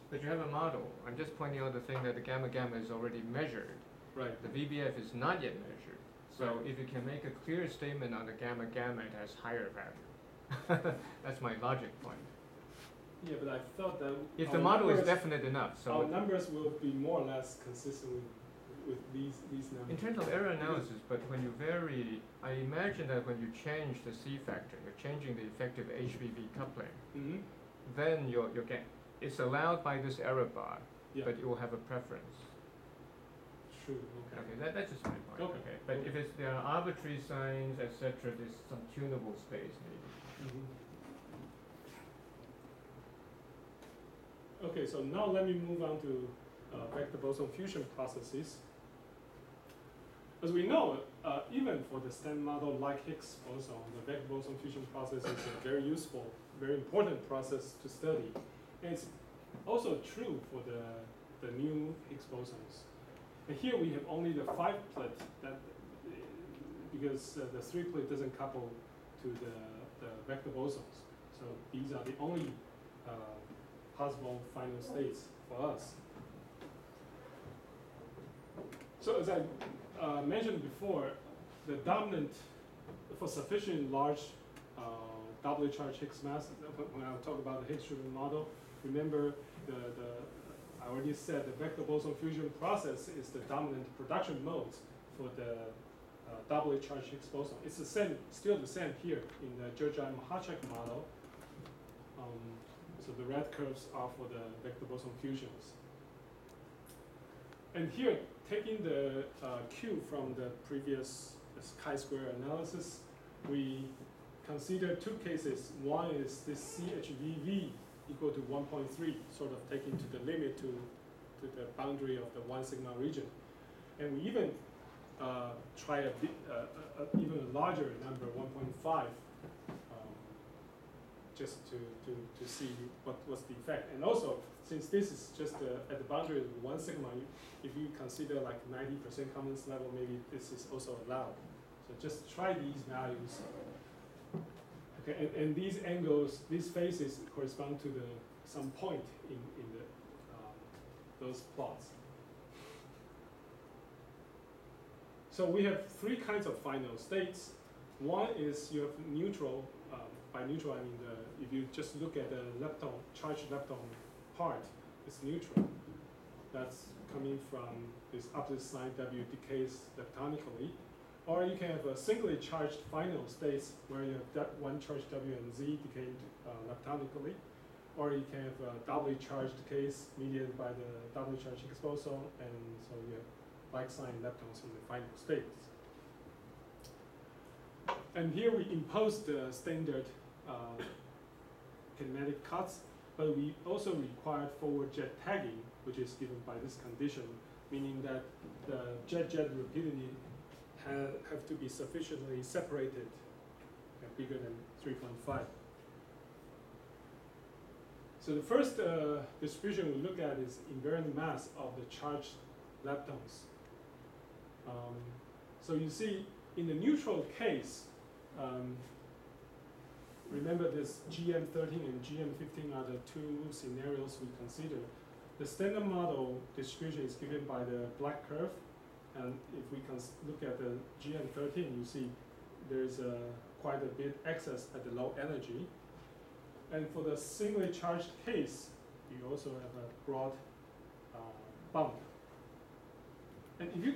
But you have a model. I'm just pointing out the thing that the gamma gamma is already measured. Right. The VBF is not yet measured. So Right. if you can make a clear statement on the gamma gamma, it has higher value. That's my logic point. Yeah, but I thought that if the model is definite enough, so our numbers will be more or less consistent with these numbers. In terms of error analysis, but when you vary, I imagine that when you change the C factor, you're changing the effective HVV coupling. Mm-hmm. Then it's allowed by this error bar, yeah. but it will have a preference. True. Okay. Okay, that's just my point. Okay. But if there are arbitrary signs, etc., there's some tunable space maybe. Mm-hmm. Okay, so now let me move on to vector boson fusion processes. As we know, even for the standard model like Higgs boson, the vector boson fusion process is a very useful, very important process to study. And it's also true for the new Higgs bosons. And here we have only the 5-plet, because the 3-plet doesn't couple to the vector bosons. So these are the only possible final states for us. So as I mentioned before, the dominant, for sufficient large doubly charged Higgs mass, when I talk about the Higgs-driven model, remember I already said the vector boson fusion process is the dominant production mode for the doubly charged Higgs boson. It's the same, still the same here in the Georgi-Machacek model. So the red curves are for the vector boson fusions. And here, taking the Q from the previous chi-square analysis, we consider two cases. One is this CHVV equal to 1.3, sort of taking to the limit to the boundary of the 1 sigma region. And we even try even a larger number, 1.5, just to see what's the effect. And also, since this is just at the boundary of 1 sigma, if you consider like 90% confidence level, maybe this is also allowed. So just try these values. Okay, and these angles, these phases correspond to some point in those plots. So we have three kinds of final states. One is you have neutral. By neutral, I mean if you just look at the lepton, charged lepton part, it's neutral. That's coming from this opposite sign W decays leptonically. Or you can have a singly charged final states where you have that one charged W and Z decaying leptonically. Or you can have a doubly charged case mediated by the doubly charged Higgs boson, and so you have like sign leptons in the final states. And here we impose the standard kinematic cuts, but we also required forward jet tagging, which is given by this condition, meaning that the jet rapidity have to be sufficiently separated, bigger than 3.5. So the first distribution we look at is invariant mass of the charged leptons. So you see, in the neutral case, remember this GM13 and GM15 are the two scenarios we consider. The standard model distribution is given by the black curve. And if we can look at the GM13, you see there's quite a bit excess at the low energy. And for the singly charged case, you also have a broad bump. And if you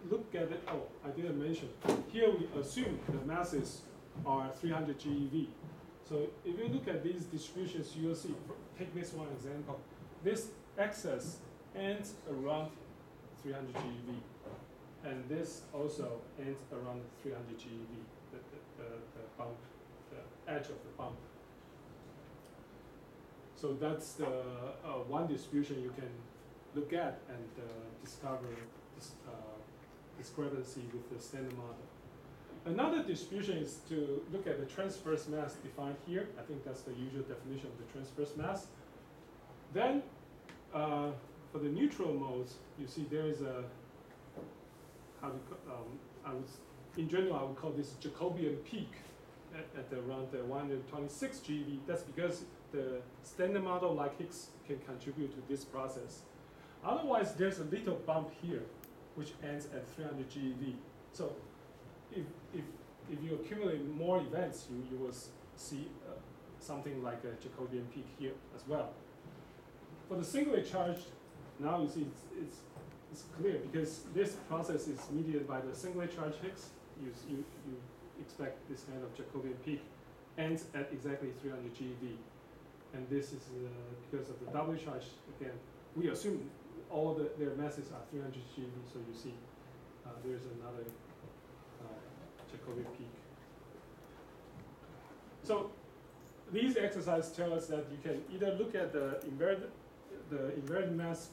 look at it, oh, I didn't mention. Here we assume the masses are 300 GeV. So if you look at these distributions, you will see, take this one example. This excess ends around 300 GeV. And this also ends around 300 GeV, the bump, the edge of the bump. So that's the one distribution you can look at and discover this discrepancy with the standard model. Another distribution is to look at the transverse mass defined here. I think that's the usual definition of the transverse mass. Then, for the neutral modes, you see there is a, in general, I would call this Jacobian peak at around 126 GeV. That's because the standard model like Higgs can contribute to this process. Otherwise, there's a little bump here, which ends at 300 GeV. So if you accumulate more events, you will see something like a Jacobian peak here as well. For the singly charged, now you see it's clear because this process is mediated by the singly charged Higgs. You expect this kind of Jacobian peak ends at exactly 300 GeV. And this is because of the doubly charged, again, we assume all their masses are 300 GeV, so you see there's another Jacobian peak. So these exercises tell us that you can either look at the invariant mass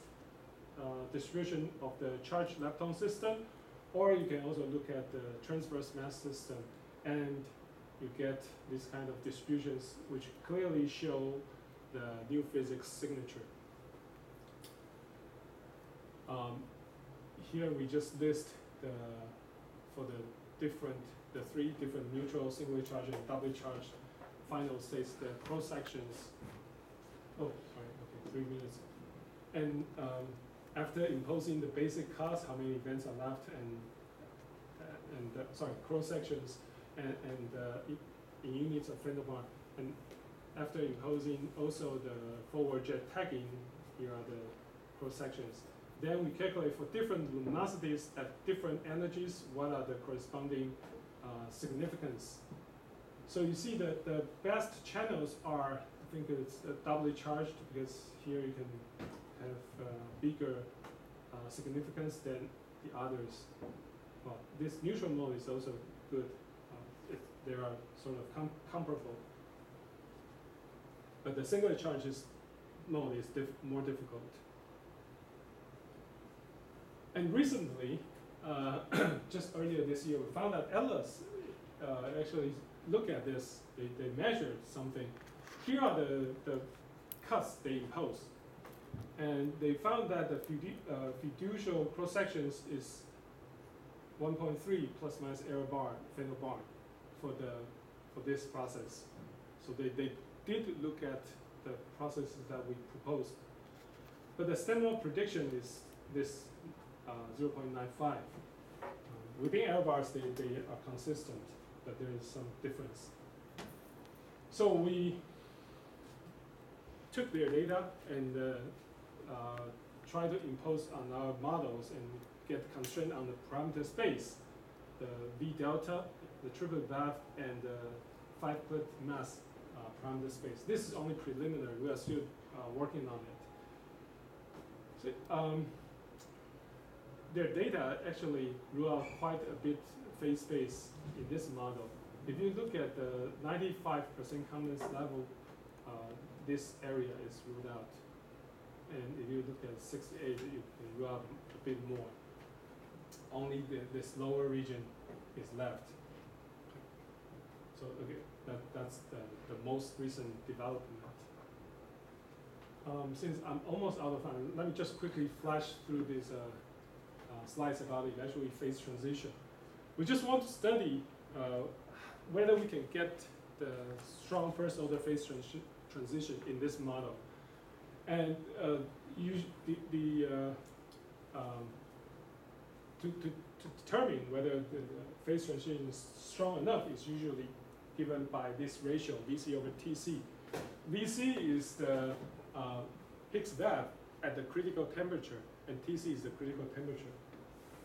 distribution of the charged lepton system, or you can also look at the transverse mass system, and you get these kind of distributions which clearly show the new physics signature. Here we just list for the three different neutral, singly charged, and doubly charged final states, the cross sections. Oh, sorry, okay, 3 minutes. And after imposing the basic cost, how many events are left, and sorry, cross sections, and in units of Fenderbar, and after imposing also the forward jet tagging, here are the cross sections. Then we calculate for different luminosities at different energies, what are the corresponding significance. So you see that the best channels are, I think it's doubly charged, because here you can have bigger significance than the others. Well, this neutral mode is also good. They are sort of comparable. But the singly charged mode is more difficult. And recently, just earlier this year, we found that Atlas actually look at this. They measured something. Here are the cuts they impose. And they found that the fiducial cross sections is 1.3 plus minus error bar, Fender bar, for this process. So they did look at the processes that we proposed. But the standard prediction is this 0.95. Within error bars, they are consistent, but there is some difference. So we took their data and try to impose on our models and get constraint on the parameter space, the V delta, the triplet VAF, and the 5-clit mass parameter space. This is only preliminary. We are still working on it. So, their data actually rule out quite a bit phase space in this model. If you look at the 95% confidence level, this area is ruled out. And if you look at 68, you can rule out a bit more. Only this lower region is left. So okay, that's the most recent development. Since I'm almost out of time, let me just quickly flash through these slides about eventually phase transition. We just want to study whether we can get the strong first order phase transition in this model. And to determine whether the phase transition is strong enough is usually given by this ratio, VC over TC. VC is the Higgs VAF at the critical temperature, and TC is the critical temperature.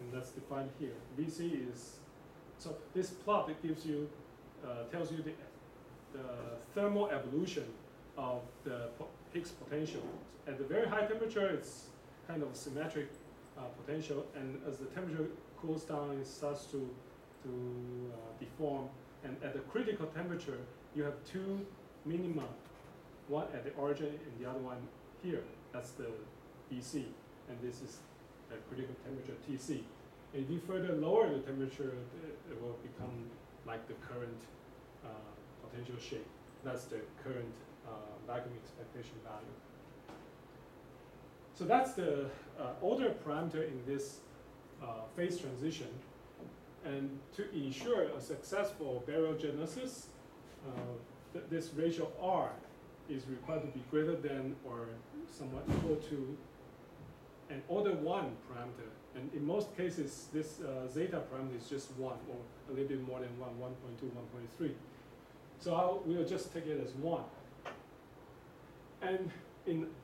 And that's defined here. VC is, so this plot, it gives you, tells you the thermal evolution of the Higgs potential. At the very high temperature, it's kind of a symmetric potential, and as the temperature cools down, it starts to deform. And at the critical temperature, you have two minima, one at the origin and the other one here. That's the VC, and this is the critical temperature TC. And if you further lower the temperature, it will become like the current potential shape. That's the current vacuum expectation value. So that's the order parameter in this phase transition. And to ensure a successful baryogenesis, this ratio R is required to be greater than or somewhat equal to an order 1 parameter. And in most cases, this zeta parameter is just 1 or a little bit more than 1, 1.2, 1.3. So we'll just take it as 1. And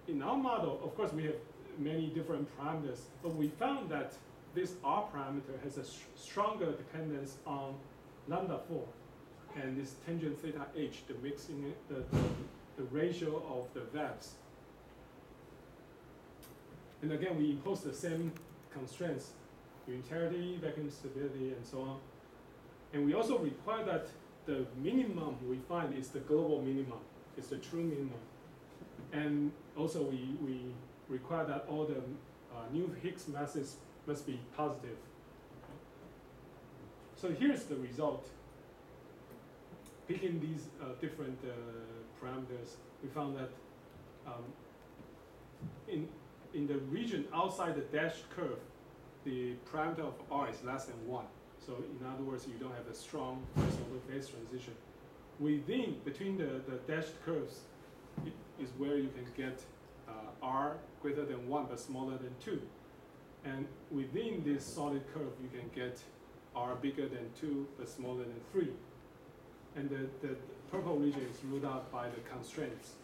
in our model, of course, we have many different parameters, but we found that this R parameter has a stronger dependence on lambda 4 and this tangent theta h, the mixing, the ratio of the vectors. And again, we impose the same constraints, unitarity, vacuum stability, and so on. And we also require that the minimum we find is the global minimum, it's the true minimum. And also we require that all the new Higgs masses must be positive. So here's the result. Picking these different parameters, we found that in the region outside the dashed curve, the parameter of R is less than 1. So in other words, you don't have a strong first order phase transition. Between the dashed curves is where you can get R greater than 1 but smaller than 2. And within this solid curve, you can get R bigger than 2 but smaller than 3. And the purple region is ruled out by the constraints.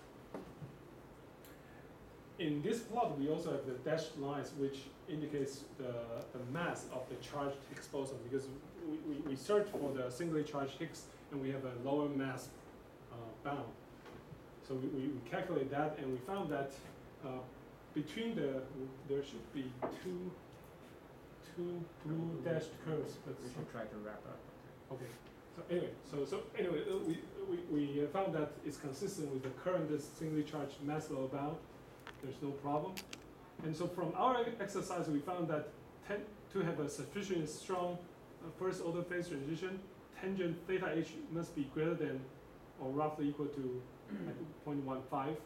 In this plot, we also have the dashed lines, which indicates the mass of the charged Higgs boson, because we search for the singly charged Higgs, and we have a lower mass bound. So we calculate that, and we found that between there should be two blue dashed curves. We should try to wrap up. Okay. So anyway, we found that it's consistent with the current singly charged mass lower bound. There's no problem. And so from our exercise, we found that to have a sufficiently strong first order phase transition, tangent theta h must be greater than or roughly equal to 0.15,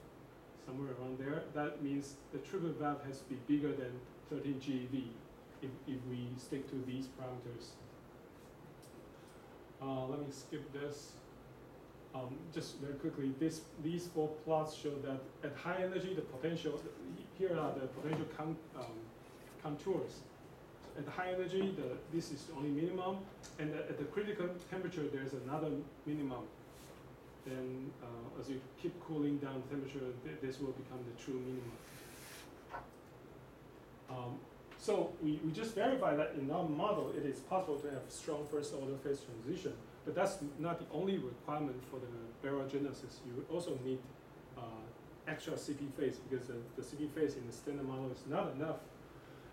somewhere around there. That means the triplet valve has to be bigger than 13 GeV if we stick to these parameters. Let me skip this. Just very quickly, these 4 plots show that at high energy, the potential, here are the potential contours. So at high energy, this is only minimum, and at the critical temperature, there's another minimum. Then as you keep cooling down temperature, this will become the true minimum. So we just verify that in our model, it is possible to have strong first order phase transition. But that's not the only requirement for the barogenesis. You also need extra CP phase, because the CP phase in the standard model is not enough.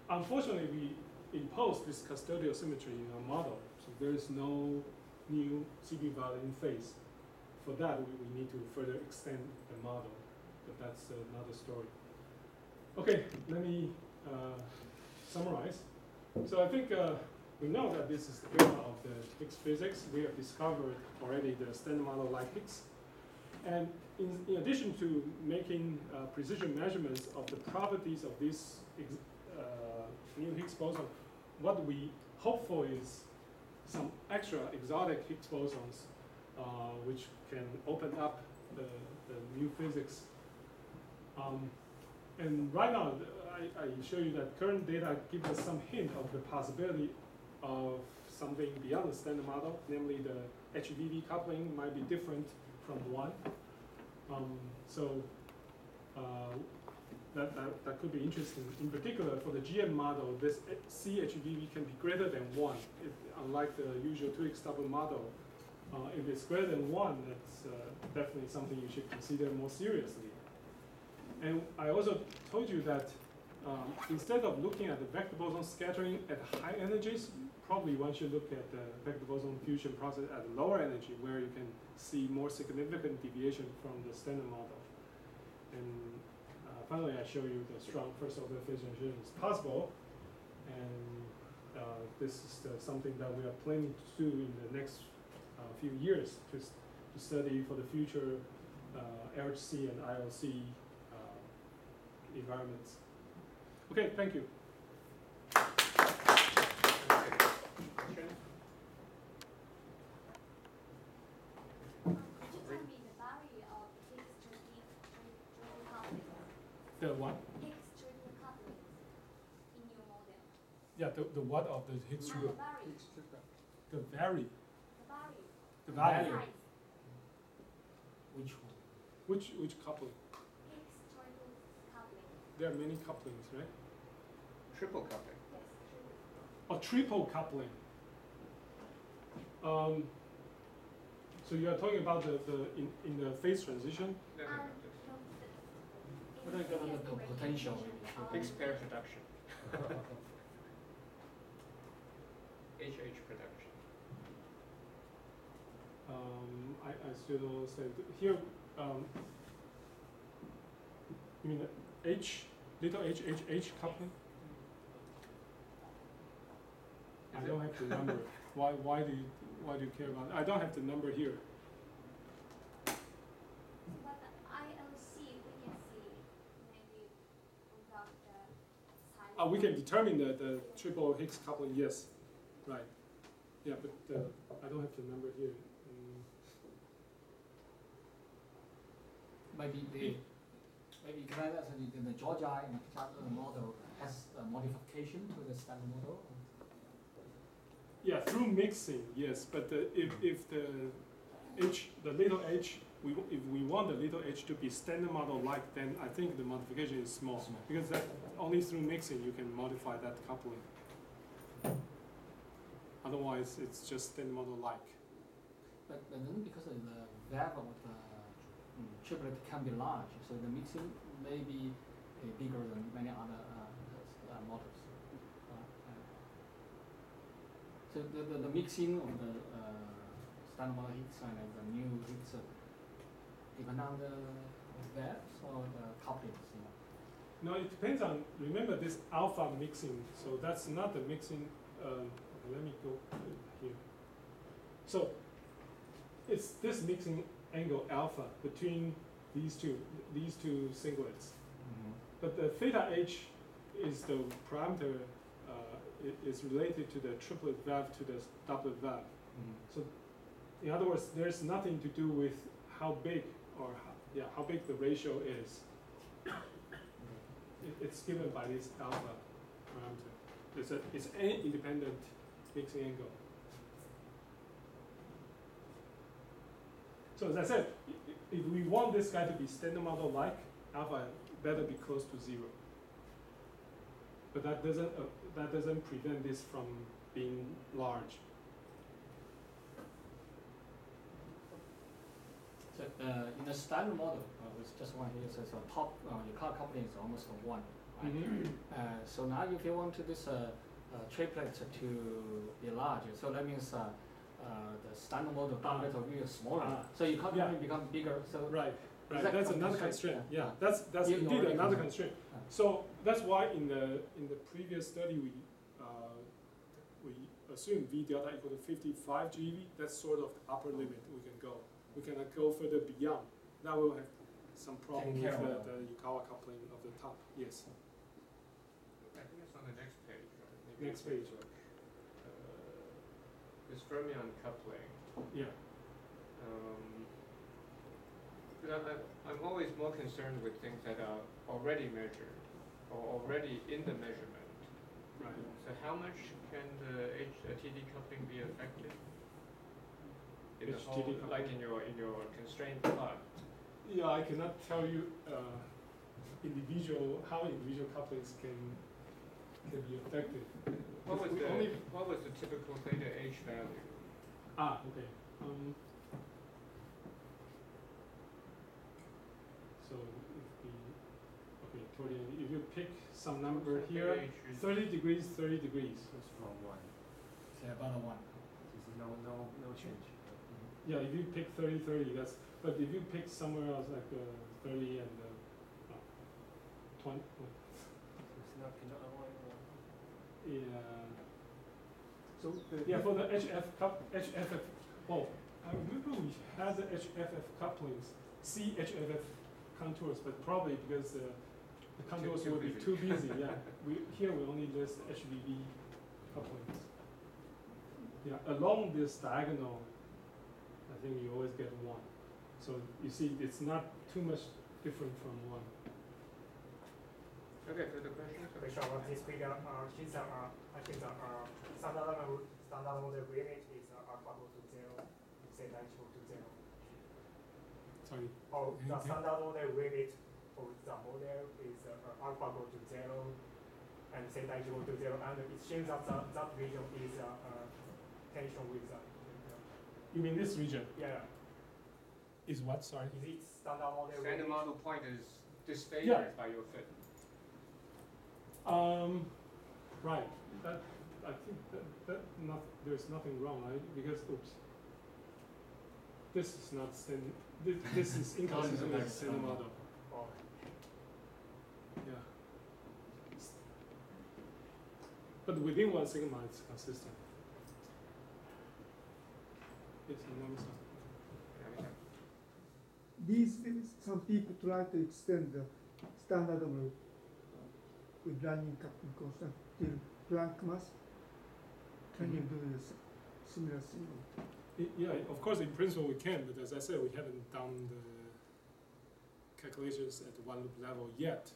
Unfortunately, we impose this custodial symmetry in our model, so there is no new CP value in phase. For that, we need to further extend the model, but that's another story. Okay, let me summarize. So I think we know that this is the gamma of the Higgs physics. We have discovered already the standard model like Higgs. And in addition to making precision measurements of the properties of this new Higgs boson, what we hope for is some extra exotic Higgs bosons which can open up the new physics. And right now, I show you that current data give us some hint of the possibility of something beyond the standard model, namely the HVV coupling might be different from 1. That could be interesting. In particular, for the GM model, this CHVV can be greater than 1, unlike the usual 2x double model. If it's greater than 1, that's definitely something you should consider more seriously. And I also told you that instead of looking at the vector boson scattering at high energies, probably one should look at the vector boson fusion process at lower energy, where you can see more significant deviation from the standard model. And finally, I show you the strong first order phase transition is possible. And this is something that we are planning to do in the next few years to study for the future LHC and ILC environments. Okay, thank you. Could you tell me the value of Higgs The what? Higgs triple couplings in your model. Yeah, the what of the Higgs And triple? the vary. The vary. The vary. The value. Size. Which one? Which coupling? Higgs triple coupling. There are many couplings, right? Triple coupling. Yes, triple. Or triple coupling. So you are talking about in the phase transition? No, no, And no, What are the potential maybe? Higgs pair production. HH production. I still don't understand. Here, you mean the H, little H coupling? I Is don't it? have the number. Why do you care about it? I don't have the number here. But the ILC, we can see maybe without the silent. We can determine the triple Higgs coupling, yes. Right. Yeah, but I don't have the number here. Maybe can I ask you, the Georgi-Machacek model has a modification to the standard model? Yeah, through mixing, yes. But if the little h, if we want the little h to be standard model like, then I think the modification is small. Small. Because that only through mixing you can modify that coupling. Otherwise, it's just standard model like. But then because of the valve of the triplet can be large, so the mixing may be bigger than many other models. So the mixing of the standard model Higgs and the new Higgs depend on the valves or the couplings, you know? No, it depends on, remember this alpha mixing, so that's not the mixing, okay, let me go here. So, it's this mixing angle alpha between these two singlets. But the theta h is the parameter, is related to the triplet valve to the doublet valve. So, in other words, there's nothing to do with how big or how big the ratio is. It's given by this alpha parameter. It's an independent mixing angle. So as I said, if we want this guy to be standard model like, alpha better be close to 0. But that doesn't prevent this from being large. So in the standard model, with just one here, so top your car coupling is almost 1. Right? So now if you want this triplet to be larger, so that means the standard model doublet will be smaller. So your car coupling become bigger. So Right. Is Right. that That's another constraint. Yeah. That's You indeed already another constraint. constraint. So that's why in the previous study we assumed V delta equal to 55 GeV. That's sort of the upper limit we can go. We cannot go further beyond. That will have some problem with the Yukawa coupling of the top. Yes. I think it's on the next page, right? Maybe Next page. This fermion coupling. Yeah. But I'm always more concerned with things that are already measured or already in the measurement. Right. So how much can the HTD coupling be affected? In the whole, HTD coupling? like in your constraint plot. Yeah, I cannot tell you how individual couplings can be affected. What was We the typical theta H value? Okay. So if you pick some number here, Theta H is 30 degrees, 30 degrees. It's from 1. say about 1. This is no change. Yeah, if you pick 30, 30, that's. But if you pick somewhere else like 30 and 20. It's not cannot Yeah. So yeah, for the HFF. Oh, I remember we had the HFF couplings, CHFF contours, but probably because the contours Too will be busy. too busy. Yeah, here we only list HVV couplings. Yeah, along this diagonal, I think you always get 1. So you see, it's not too much different from 1. Okay, further questions? 非常 what this figure she's I think standard model limit is alpha go to 0, theta is equal to 0. Sorry. Oh, the standard model limit of the model is alpha go to 0 and theta is equal to 0, and it seems that that region is tension with the. You mean this region? Yeah. Is what? Sorry. Is it standard model Standard limit? model point is disfavored by your fit. Right. That I think that there's nothing wrong, right? Because oops, this is not standard. This is inconsistent with standard model. Oh. Yeah. But within 1 sigma, it's consistent. It's enormous. These days, some people try to extend the standard model with running coupling constant till Planck mass. Can you do this similar thing? Yeah, of course, in principle we can, but as I said, we haven't done the calculations at the one loop level yet.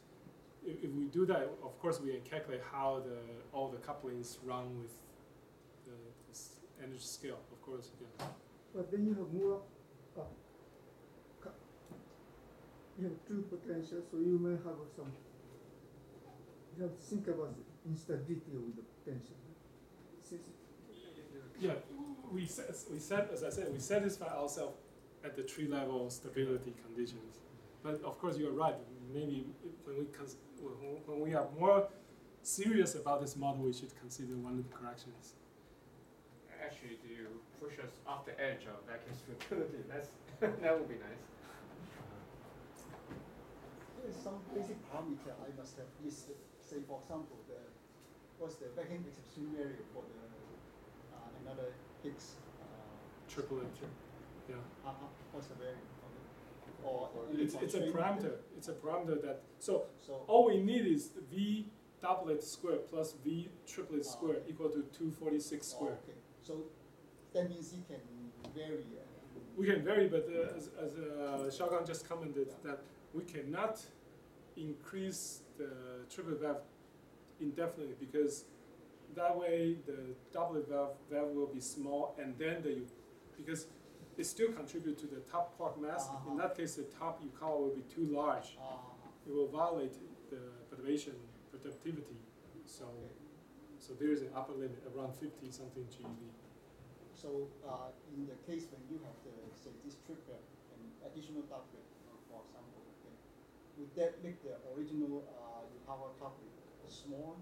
If we do that, of course, we can calculate how all the couplings run with this energy scale. Of course, yeah. But then you have more. You have two potentials, so you may have some. You have to think about the instability of the potential. Yeah, we set, as I said, we satisfy ourselves at the tree level stability conditions. But of course, you're right. Maybe when we are more serious about this model, we should consider one loop corrections. Actually, do you push us off the edge of vacuum stability? That would be nice. There's some basic parameter I must have listed. Say, for example, what's the vacuum extreme variable for the another Higgs Triplet. Yeah. What's the variable? Or it's a parameter. It's a parameter that so all we need is V doublet squared plus V triplet squared equal to 246 squared. Okay. So that means it can vary. We can vary, but as Xiaogang just commented, that we cannot increase the triplet valve indefinitely because that way the doublet valve will be small, and then because it still contributes to the top quark mass. In that case, the top Yukawa will be too large. It will violate the perturbation productivity. So, so there is an upper limit around 50 something GeV. So in the case when you have say this triplet and additional doublet, for example, would that make the original Yukawa coupling small?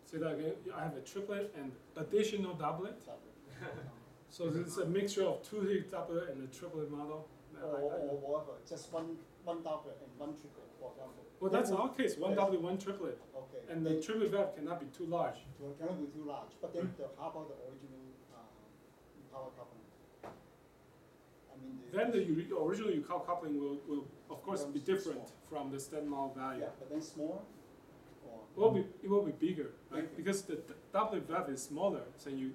Say that again. I have a triplet and additional doublet. So it's a mixture of two Higgs doublet and a triplet model. Or whatever, just one doublet and one triplet, for example. Well, that's our case. One doublet, one triplet. Okay. And the triplet valve cannot be too large. It cannot be too large. But then how about the original power coupling? I mean, Then the original Yukawa coupling will of course be different from the standard model value. Yeah, but then small. It will be bigger, right? Because the doublet valve is smaller, so you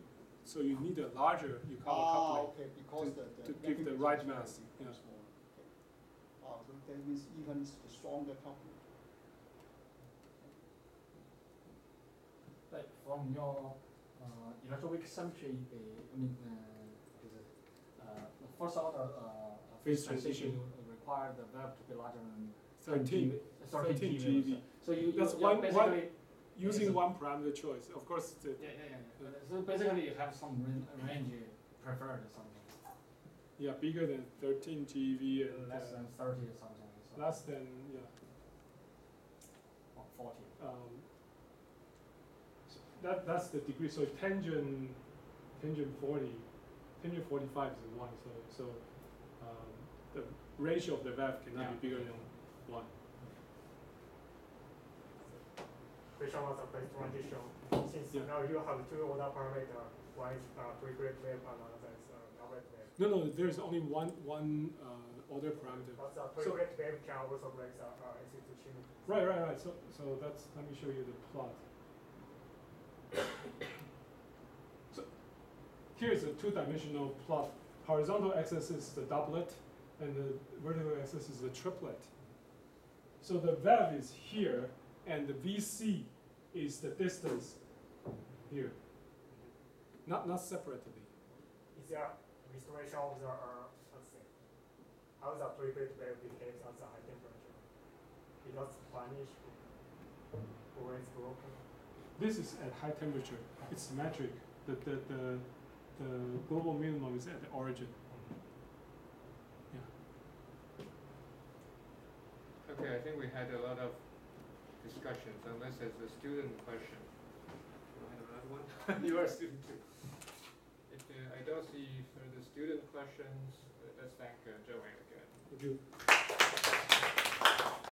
need a larger Yukawa coupling okay, because to give the right mass. Yeah. Small. Okay. So that means even the stronger coupling. Like from your electroweak symmetry, the first order phase transition require the valve to be larger than 13 GeV. So that's basically using one parameter choice. Of course, so basically you have some range preferred or something. Yeah, bigger than 13 GeV and less than 30 or something. So less than 40. So that's the degree. So tangent 40, tangent 45 is 1. So the ratio of the valve cannot be bigger than 1. Which was the best transition? Since now you have two order parameters, one is triplet wave and another is doublet wave. No, there's only one order parameter. But the triplet wave can also break the institution. Right. So that's, let me show you the plot. So here's a two-dimensional plot. Horizontal axis is the doublet, and the vertical axis is the triplet. So the valve is here, and the VC is the distance here. Not separately. Is there restoration of the let's say how the triplet wave behaves at the high temperature? It does vanish or it's broken? This is at high temperature. It's symmetric. The global minimum is at the origin. Yeah. Okay, I think we had a lot of discussions, unless there's a student question. You have another one? You are a student too. If I don't see further student questions, let's thank Cheng-Wei again. Thank you.